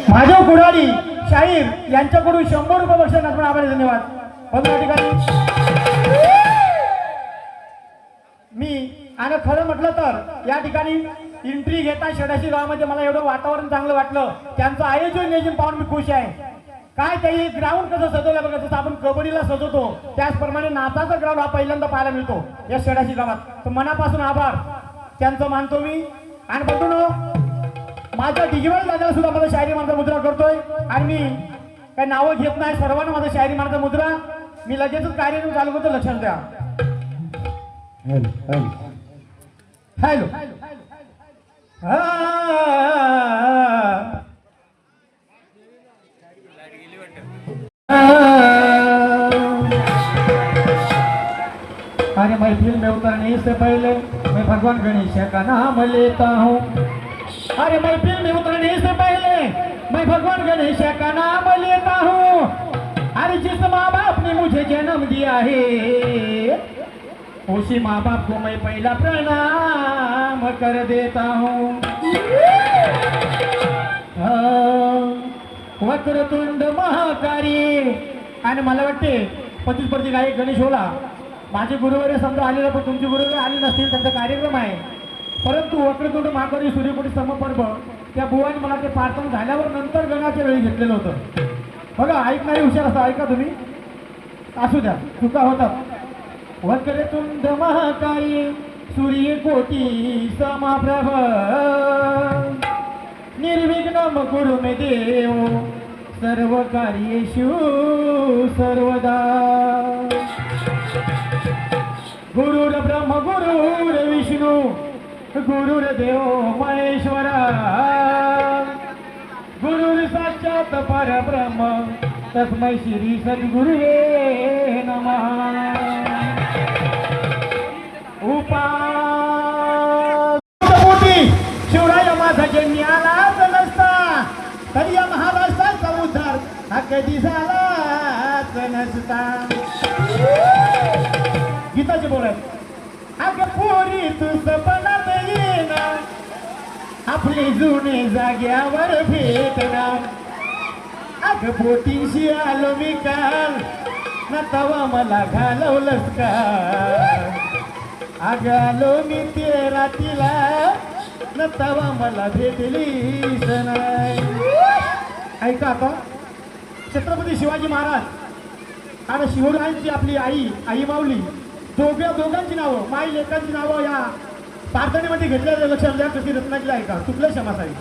माझे कुडाडी शाहीर यांच्याकडून 100 रुपये बक्षीस आपण आभार धन्यवाद. पण या ठिकाणी मी आणि खरं म्हटलं तर या ठिकाणी एंट्री घेता शेडाशी गावामध्ये मला एवढं वातावरण चांगलं वाटलं. त्यांचं आयोजन नियोजन पाहून मी खुश आहे. काय काही ग्राउंड कसं सजवलं बघा, जसं आपण कबड्डीला सजवतो त्याचप्रमाणे नाचाचा ग्राउंड हा पहिल्यांदा पाहायला मिळतो या शेडाशी गावात. तर मनापासून आभार त्यांचं मानतो मी. आणि बघून माझ्या डिजिटल दादाला सुद्धा माझा शायरी मार्ग मुद्रा करतोय आणि मी काही नावं घेत नाही. सर्वांना माझा शायरी मार्ग मुद्रा मी लगेचच कार्यक्रम चालू करतो, लक्षात द्या. हॅलो अरे महफिल में उतरने से पहले मैं भगवान गणेश का नाम लेता हूँ. अरे महफिल में उतरने से पहले मैं भगवान गणेश का नाम लेता हूँ. अरे जिस माँ बाप ने मुझे जन्म दिया है उसी माँ बाप को मैं पहला प्रणाम कर देता हूँ. वक्रतुंड महाकारी. आणि मला वाटते प्रतिस्पर्धी गायक गणेश होला माझे गुरुवारी समजा आलेला, पण तुमचे गुरुवारी आले नसतील, त्यांचा कार्यक्रम आहे. परंतु वक्रतुंड महाकारी सूर्यकोटी समपर्व त्या बुवाने मला ते प्रार्थना झाल्यावर नंतर गणाच्या वेळी घेतलेलं होतं. बघा ऐकणारे हुशार असं ऐका तुम्ही, असू द्या चुका होतात. वक्रतुंड महाकारी सूर्यकोटी समप्रभ निर्विघ्नं कुरु मे देव सर्व कार्येषु सर्वदा. गुरुर ब्रह्म गुरुर विष्णू गुरुर्देव महेश्वरा गुरुर साक्षात परब्रह्म तस्मै श्री सद्गुरुवे नमः. शिवराय माझा जन्यालाच नसता तरी या महाराष्ट्राचा उद्धार हा कधी झालाच नसता. गीताचे बोलत अगं पोरी तू सपनात येना आपले जुने जाग्यावर भेटणार. अगं बोटींशी आलो मी काल ना तवा मला घालवलंस का. अगं आलो मी ते रातीला न तवा मला भेटलीस नाही. ऐका आता छत्रपती शिवाजी महाराज आणि शिवरायांची आपली आई माऊली दोघांची नावं माई लेकांची नावं या प्रार्थनेमध्ये घेतल्या. लक्षात द्या कशी रत्नागिरी आहे का चुकलं क्षमा साहेब.